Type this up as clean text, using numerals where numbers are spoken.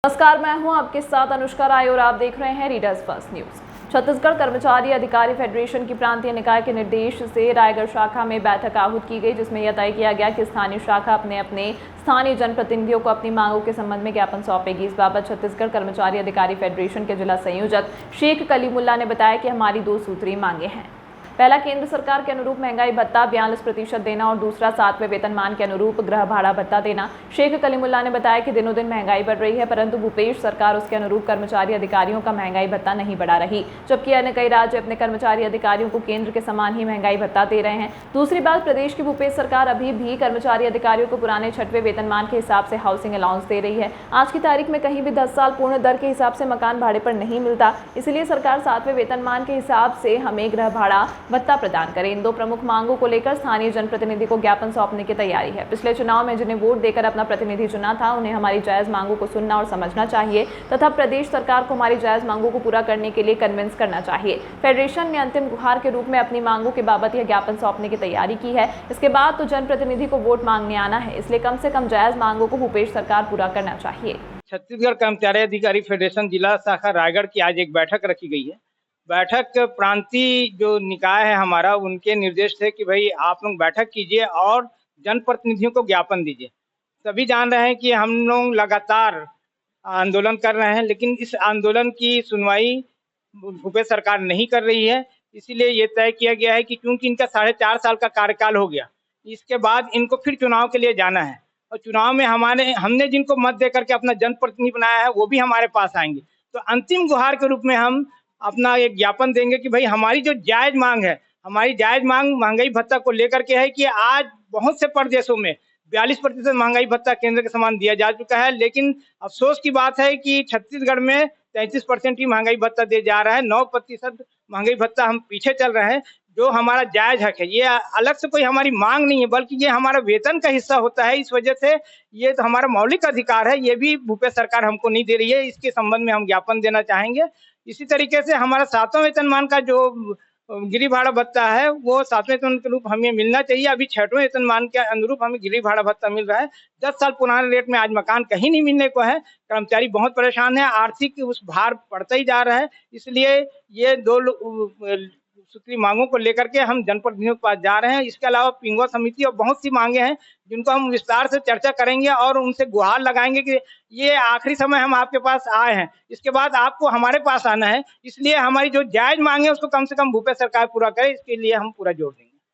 नमस्कार, मैं हूं आपके साथ अनुष्का राय और आप देख रहे हैं रीडर्स फर्स्ट न्यूज। छत्तीसगढ़ कर्मचारी अधिकारी फेडरेशन की प्रांतीय निकाय के निर्देश से रायगढ़ शाखा में बैठक आहूत की गई, जिसमें यह तय किया गया कि स्थानीय शाखा अपने अपने स्थानीय जनप्रतिनिधियों को अपनी मांगों के संबंध में ज्ञापन सौंपेगी। इस बाबत छत्तीसगढ़ कर्मचारी अधिकारी फेडरेशन के जिला संयोजक शेख कलीमुल्ला ने बताया कि हमारी 2 सूत्रीय मांगे हैं। पहला, केंद्र सरकार के अनुरूप महंगाई भत्ता 42% देना और दूसरा 7वें वेतनमान के अनुरूप गृह भाड़ा भत्ता देना। शेख कलीमुल्ला ने बताया कि दिनों दिन महंगाई बढ़ रही है, परंतु भूपेश सरकार उसके अनुरूप कर्मचारी अधिकारियों का महंगाई भत्ता नहीं बढ़ा रही, जबकि अन्य कई राज्य अपने कर्मचारी अधिकारियों को केंद्र के समान ही महंगाई भत्ता दे रहे हैं। दूसरी बात, प्रदेश की भूपेश सरकार अभी भी कर्मचारी अधिकारियों को पुराने 6वें वेतनमान के हिसाब से हाउसिंग अलाउंस दे रही है। आज की तारीख में कहीं भी 10 साल पूर्ण दर के हिसाब से मकान भाड़े पर नहीं मिलता, इसलिए सरकार 7वें वेतनमान के हिसाब से हमें गृह भाड़ा भत्ता प्रदान करें। इन 2 प्रमुख मांगों को लेकर स्थानीय जनप्रतिनिधि को ज्ञापन सौंपने की तैयारी है। पिछले चुनाव में जिन्हें वोट देकर अपना प्रतिनिधि चुना था, उन्हें हमारी जायज मांगों को सुनना और समझना चाहिए तथा प्रदेश सरकार को हमारी जायज मांगों को पूरा करने के लिए कन्विंस करना चाहिए। फेडरेशन ने अंतिम गुहार के रूप में अपनी मांगों के बाबत यह ज्ञापन सौंपने की तैयारी की है। इसके बाद तो जनप्रतिनिधि को वोट मांगने आना है, इसलिए कम से कम जायज मांगों को भूपेश सरकार पूरा करना चाहिए। छत्तीसगढ़ कर्मचारी अधिकारी फेडरेशन जिला शाखा रायगढ़ की आज एक बैठक रखी गई है। बैठक प्रांतीय जो निकाय है हमारा, उनके निर्देश थे कि भाई आप लोग बैठक कीजिए और जनप्रतिनिधियों को ज्ञापन दीजिए। सभी जान रहे हैं कि हम लोग लगातार आंदोलन कर रहे हैं, लेकिन इस आंदोलन की सुनवाई भूपेश सरकार नहीं कर रही है। इसीलिए ये तय किया गया है कि क्योंकि इनका 4.5 साल का कार्यकाल हो गया, इसके बाद इनको फिर चुनाव के लिए जाना है और चुनाव में हमने जिनको मत दे करके अपना जनप्रतिनिधि बनाया है वो भी हमारे पास आएंगे। तो अंतिम गुहार के रूप में हम अपना एक ज्ञापन देंगे कि भाई हमारी जो जायज मांग है, हमारी जायज मांग महंगाई भत्ता को लेकर के है कि आज बहुत से प्रदेशों में 42% महंगाई भत्ता केंद्र के समान दिया जा चुका है, लेकिन अफसोस की बात है कि छत्तीसगढ़ में 33% ही महंगाई भत्ता दिया जा रहा है। 9% महंगाई भत्ता हम पीछे चल रहे हैं, जो हमारा जायज हक है। ये अलग से कोई हमारी मांग नहीं है, बल्कि ये हमारा वेतन का हिस्सा होता है। इस वजह से ये तो हमारा मौलिक अधिकार है, ये भी भूपेश सरकार हमको नहीं दे रही है। इसके संबंध में हम ज्ञापन देना चाहेंगे। इसी तरीके से हमारा 7वां वेतनमान का जो गृह भाड़ा भत्ता है, वो 7वें वेतन के रूप हमें मिलना चाहिए। अभी 6वें वेतनमान के अनुरूप हमें गृह भाड़ा भत्ता मिल रहा है। 10 साल पुराने रेट में आज मकान कहीं नहीं मिलने को है। कर्मचारी बहुत परेशान है, आर्थिक उस भार बढ़ता ही जा रहा है। इसलिए ये 2 सूत्री मांगों को लेकर के हम जनप्रतिनिधियों के पास जा रहे हैं। इसके अलावा पिंगुआ समिति और बहुत सी मांगे हैं, जिनको हम विस्तार से चर्चा करेंगे और उनसे गुहार लगाएंगे कि ये आखिरी समय हम आपके पास आए हैं, इसके बाद आपको हमारे पास आना है। इसलिए हमारी जो जायज मांगे उसको कम से कम भूपेश सरकार पूरा करे, इसके लिए हम पूरा जोर देंगे।